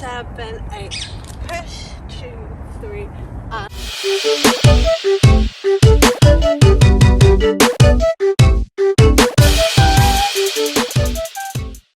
7, 8. Push, 2, 3, and...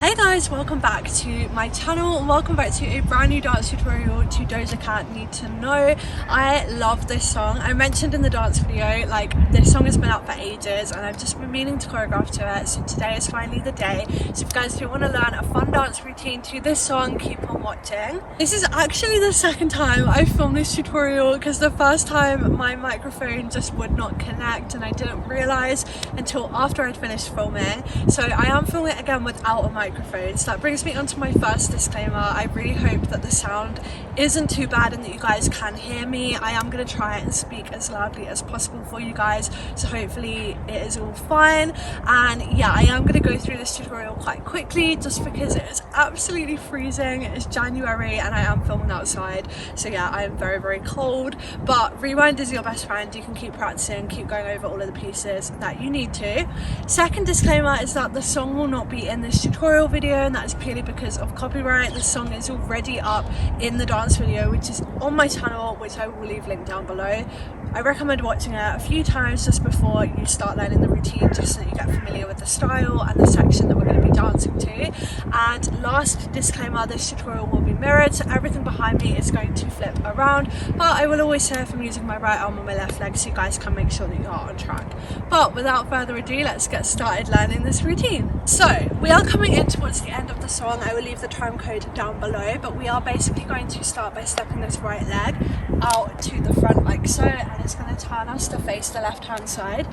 Hey guys, welcome back to my channel and welcome back to a brand new dance tutorial to Doja Cat Need to Know. I love this song. I mentioned in the dance video, like, this song has been out for ages and I've just been meaning to choreograph to it, so today is finally the day. So if you guys do want to learn a fun dance routine to this song, keep on watching. This is actually the second time I filmed this tutorial because the first time my microphone just would not connect and I didn't realise until after I'd finished filming. So I am filming it again without a microphone. So that brings me on to my first disclaimer. I really hope that the sound isn't too bad and that you guys can hear me. I am going to try and speak as loudly as possible for you guys, so hopefully it is all fine. And yeah, I am going to go through this tutorial quite quickly just because it is absolutely freezing. It is January and I am filming outside, so yeah, I am very, very cold, but rewind is your best friend. You can keep practicing, keep going over all of the pieces that you need to. Second disclaimer is that the song will not be in this tutorial video, and that is purely because of copyright. The song is already up in the dance video, which is on my channel, which I will leave linked down below. I recommend watching it a few times just before you start learning the routine, just so that you get familiar with the style and the section that we're going to be dancing to. And last disclaimer, this tutorial will be mirrored, so everything behind me is going to flip around, but I will always say if I'm using my right arm or my left leg, so you guys can make sure that you are on track. But without further ado, let's get started learning this routine. So we are coming in towards the end of the song. I will leave the time code down below, but we are basically going to start by stepping this right leg out to the front like so, and it's going to turn us to face the left hand side.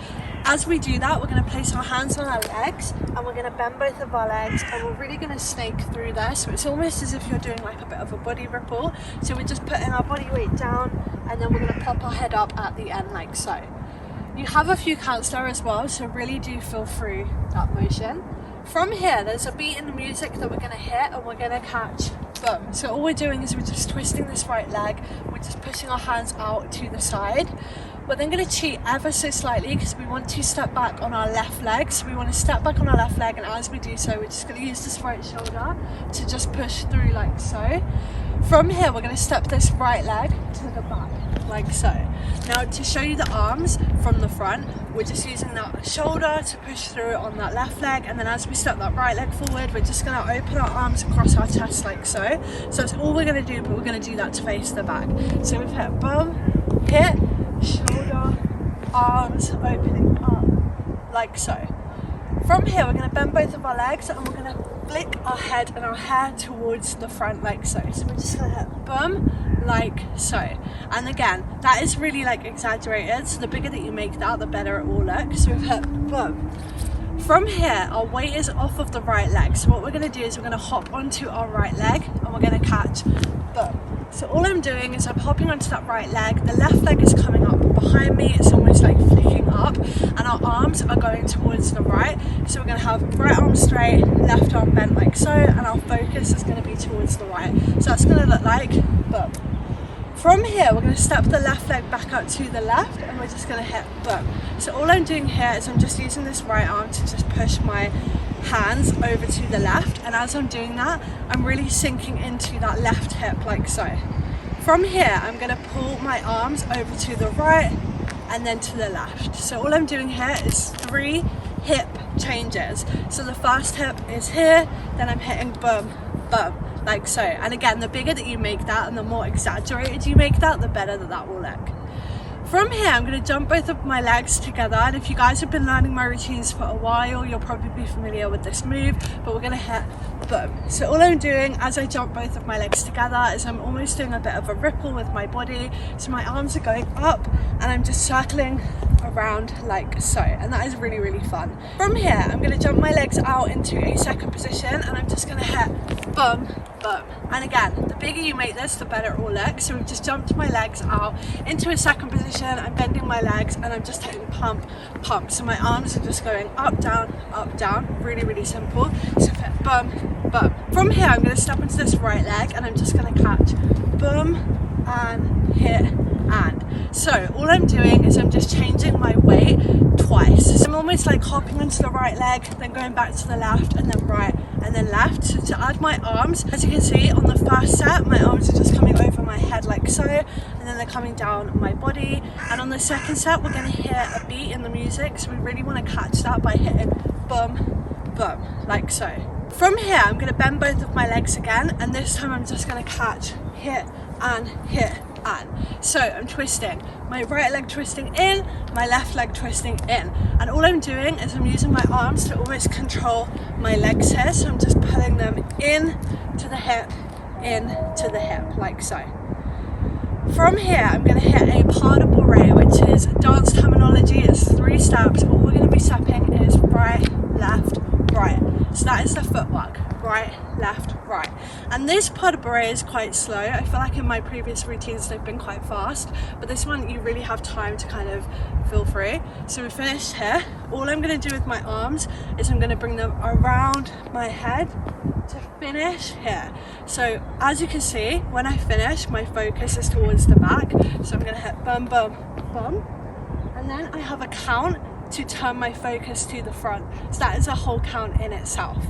As we do that, we're going to place our hands on our legs and we're going to bend both of our legs, and we're really going to snake through there, so it's almost as if you're doing like a bit of a body ripple. So we're just putting our body weight down and then we're going to pop our head up at the end like so. You have a few counts there as well, so really do feel through that motion. From here, there's a beat in the music that we're going to hit and we're going to catch. Boom. So all we're doing is we're just twisting this right leg, we're just pushing our hands out to the side. We're then going to cheat ever so slightly because we want to step back on our left leg. So we want to step back on our left leg, and as we do so, we're just going to use this right shoulder to just push through like so. From here, we're going to step this right leg to the back like so. Now, to show you the arms from the front, we're just using that shoulder to push through on that left leg, and then as we step that right leg forward, we're just going to open our arms across our chest like so. So that's all we're going to do, but we're going to do that to face the back. So we've hit bum, hit, shoulder, arms opening up like so. From here, we're going to bend both of our legs and we're going to flick our head and our hair towards the front like so. So we're just going to hit bum like so. And again, that is really like exaggerated, so the bigger that you make that, the better it will look. So we've hit bum. From here, our weight is off of the right leg, so what we're going to do is we're going to hop onto our right leg and we're going to catch bum. So all I'm doing is I'm hopping onto that right leg, the left leg is coming up behind me, it's almost like flicking up, and our arms are going towards the right. So we're going to have right arm straight, left arm bent like so, and our focus is going to be towards the right. So that's going to look like bum. From here, we're going to step the left leg back out to the left and we're just going to hit bum. So all I'm doing here is I'm just using this right arm to just push my hands over to the left, and as I'm doing that, I'm really sinking into that left hip like so. From here, I'm going to pull my arms over to the right and then to the left. So all I'm doing here is 3 hip changes. So the first hip is here, then I'm hitting bum, bum, like so. And again, the bigger that you make that and the more exaggerated you make that, the better that that will look. From here, I'm going to jump both of my legs together, and if you guys have been learning my routines for a while, you'll probably be familiar with this move, but we're going to hit boom. So all I'm doing as I jump both of my legs together is I'm almost doing a bit of a ripple with my body. So my arms are going up and I'm just circling around like so, and that is really, really fun. From here, I'm going to jump my legs out into a second position and I'm just going to hit bum, bum. And again, the bigger you make this, the better it will look. So we've just jumped my legs out into a second position, I'm bending my legs and I'm just hitting pump, pump. So my arms are just going up, down, really, really simple. So hit bum, bum. From here, I'm going to step into this right leg and I'm just going to catch bum and hit and. So all I'm doing is I'm just changing my weight twice. So I'm almost like hopping onto the right leg, then going back to the left, and then right, and then left. So to add my arms, as you can see on the first set, my arms are just coming over my head like so, and then they're coming down my body. And on the second set, we're going to hear a beat in the music, so we really want to catch that by hitting bum, bum, like so. From here, I'm going to bend both of my legs again, and this time I'm just going to catch, hit, and hit, and. So I'm twisting, my right leg twisting in, my left leg twisting in, and all I'm doing is I'm using my arms to almost control my legs here, so I'm just pulling them in to the hip, in to the hip, like so. From here, I'm going to hit a pas de bourrée, which is dance terminology. It's 3 steps. All we're going to be stepping is right, left, right. So that is the footwork, right, left, right. And this pas de bourrée is quite slow. I feel like in my previous routines they've been quite fast, but this one you really have time to kind of feel free. So we finished here. All I'm going to do with my arms is I'm going to bring them around my head to finish here. So as you can see, when I finish, my focus is towards the back. So I'm going to hit bum, bum, bum, and then I have a count to turn my focus to the front. So that is a whole count in itself.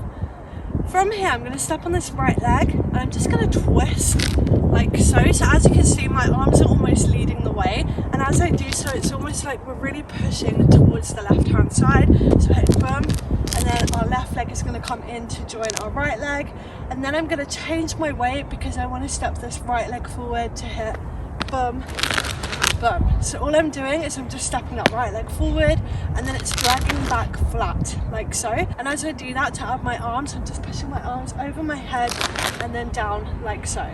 From here, I'm going to step on this right leg, and I'm just going to twist like so. So as you can see, my arms are almost leading the way, and as I do so, it's almost like we're really pushing towards the left hand side. So hit bum, and then our left leg is going to come in to join our right leg, and then I'm going to change my weight because I want to step this right leg forward to hit bum, bum. So all I'm doing is I'm just stepping that right leg forward, and then it's dragging back flat like so. And as I do that, to add my arms, I'm just pushing my arms over my head and then down like so.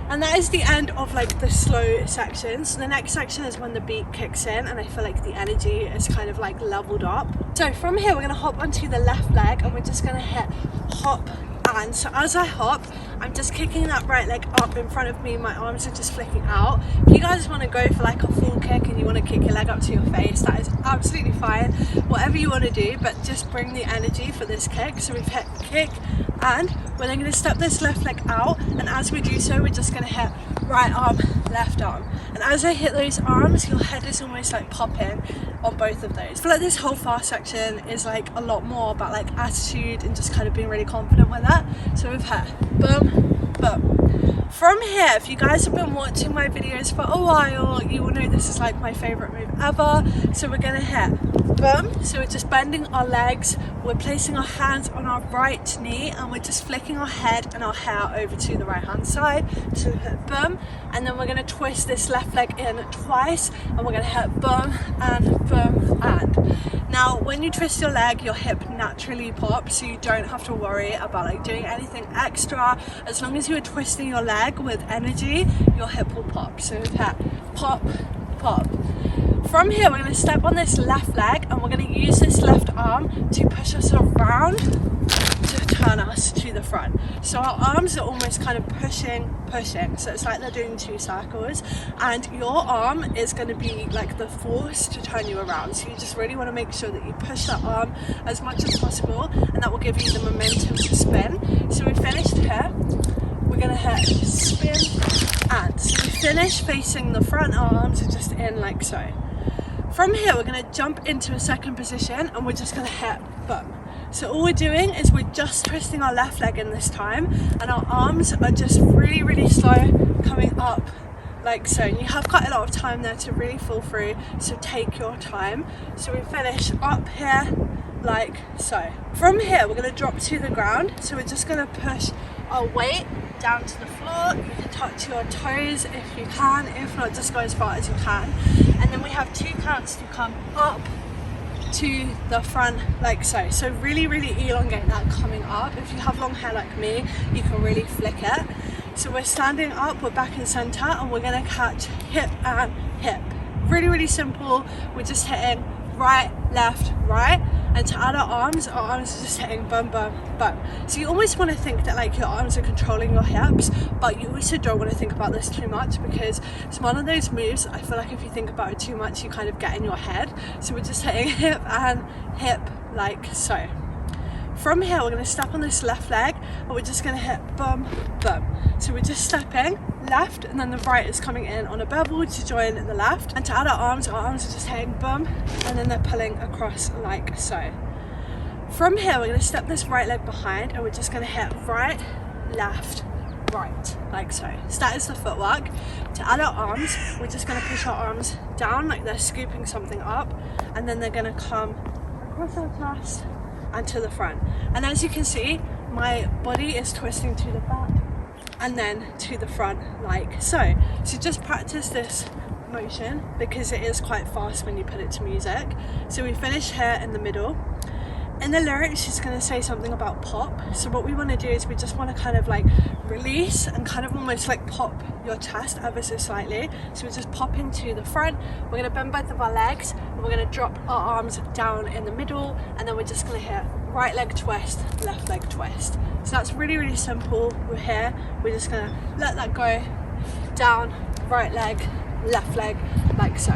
And that is the end of like the slow section. So the next section is when the beat kicks in, and I feel like the energy is kind of like leveled up. So from here, we're going to hop onto the left leg, and we're just going to hit hop. And so as I hop, I'm just kicking that right leg up in front of me. My arms are just flicking out. If you guys want to go for like a full kick and you want to kick your leg up to your face, that is absolutely fine. Whatever you want to do, but just bring the energy for this kick. So we've hit kick, and we're then going to step this left leg out. And as we do so, we're just going to hit right arm, left arm. And as I hit those arms, your head is almost like popping on both of those. I feel like this whole fast section is like a lot more about like attitude and just kind of being really confident with that. So we've hit bum, bum. From here, if you guys have been watching my videos for a while, you will know this is like my favorite move ever. So we're gonna hit bum. So we're just bending our legs, we're placing our hands on our right knee, and we're just flicking our head and our hair over to the right hand side. So we hit bum, and then we're gonna twist this left leg in twice, and we're gonna hit bum and bum and. Now when you twist your leg, your hip naturally pops, so you don't have to worry about like doing anything extra. As long as you are twisting your leg with energy, your hip will pop. So we've hit pop, pop. From here, we're going to step on this left leg, and we're going to use this left arm to push us around to turn us to the front. So our arms are almost kind of pushing. So it's like they're doing 2 circles, and your arm is going to be like the force to turn you around. So you just really want to make sure that you push that arm as much as possible, and that will give you the momentum to spin. So we finished here. We're going to hit spin, and so we finish facing the front. Our arms are just in like so. From here, we're going to jump into a second position, and we're just going to hit bum. So all we're doing is we're just twisting our left leg in this time, and our arms are just really, really slow coming up like so. And you have quite a lot of time there to really fall through, so take your time. So we finish up here like so. From here, we're going to drop to the ground, so we're just going to push our weight down to the floor. You can touch your toes if you can, if not, just go as far as you can. And then we have 2 counts to come up to the front like so. So really, really elongate that coming up. If you have long hair like me, you can really flick it. So we're standing up, we're back in center, and we're gonna catch hip and hip. Really, really simple. We're just hitting right, left, right. And to add our arms are just hitting bum, bum, bum. So you almost want to think that like your arms are controlling your hips, but you also don't want to think about this too much, because it's one of those moves, I feel like if you think about it too much, you kind of get in your head. So we're just hitting hip and hip like so. From here, we're going to step on this left leg, and we're just going to hit bum, bum. So we're we're just stepping left, and then the right is coming in on a bevel to join the left. And to add our arms are just hitting boom, and then they're pulling across like so. From here, we're going to step this right leg behind, and we're just going to hit right, left, right, like so. So that is the footwork. To add our arms, we're just going to push our arms down like they're scooping something up, and then they're going to come across our chest and to the front. And as you can see, my body is twisting to the back and then to the front like so. So just practice this motion because it is quite fast when you put it to music. So we finish here in the middle. In the lyrics, she's going to say something about pop. So what we want to do is we just want to kind of like release and kind of almost like pop your chest ever so slightly. So we're just popping to the front. We're going to bend both of our legs, and we're going to drop our arms down in the middle, and then we're just going to hit right leg twist, left leg twist. So that's really, really simple. We're here. We're just going to let that go down, right leg, left leg, like so.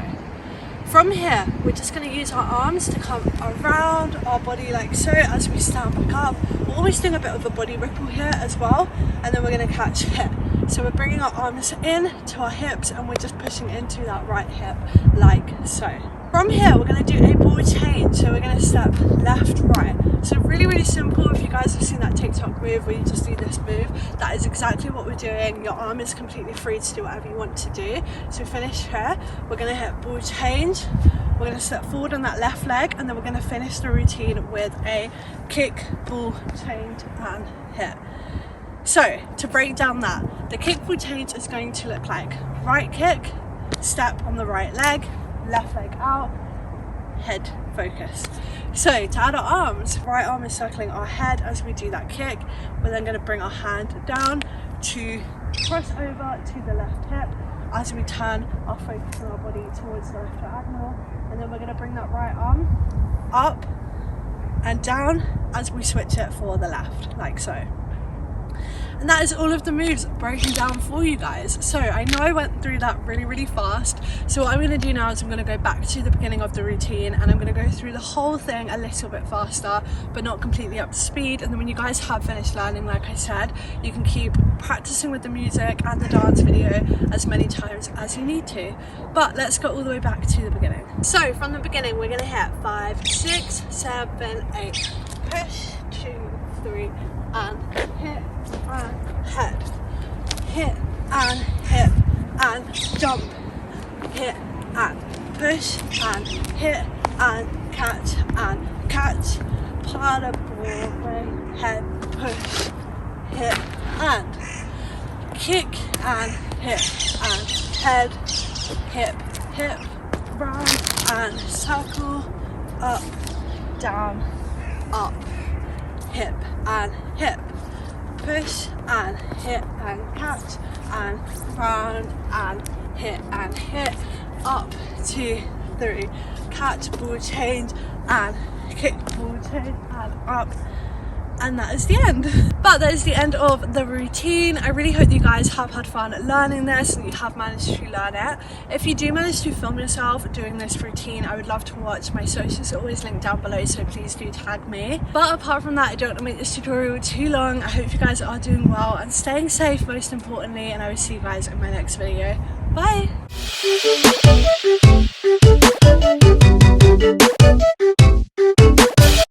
From here, we're just going to use our arms to come around our body like so as we stand back up. We're always doing a bit of a body ripple here as well, and then we're going to catch hip. So we're bringing our arms in to our hips, and we're just pushing into that right hip like so. From here, we're going to do a ball change. So we're going to step left, right. So really, really simple. If you guys have seen that TikTok move where you just do this move, that is exactly what we're doing. Your arm is completely free to do whatever you want to do. So finish here. We're going to hit ball change. We're going to step forward on that left leg, and then we're going to finish the routine with a kick, ball change, and hit. So to break down that, the kick ball change is going to look like right kick, step on the right leg, left leg out, head focus. So to add our arms, right arm is circling our head as we do that kick. We're then going to bring our hand down to cross over to the left hip as we turn our focus on our body towards the left diagonal, and then we're going to bring that right arm up and down as we switch it for the left, like so. And that is all of the moves broken down for you guys. So I know I went through that really, really fast. So what I'm going to do now is I'm going to go back to the beginning of the routine, and I'm going to go through the whole thing a little bit faster, but not completely up to speed. And then when you guys have finished learning, like I said, you can keep practicing with the music and the dance video as many times as you need to. But let's go all the way back to the beginning. So from the beginning, we're going to hit 5, 6, 7, 8, push, 2, 3, and hit and head, hit and hip and jump, hit and push and hit and catch, paddle ball, head, push, hit and kick and hit and head, hip, round and circle, up, down, up, hip and hip, push and hit and catch and round and hit, up, 2, 3, catch, ball change and kick, ball change and up. And that is the end. But that is the end of the routine. I really hope you guys have had fun learning this and you have managed to learn it. If you do manage to film yourself doing this routine, I would love to watch. My socials are always linked down below, so please do tag me. But apart from that, I don't want to make this tutorial too long. I hope you guys are doing well and staying safe, most importantly, and I will see you guys in my next video. Bye!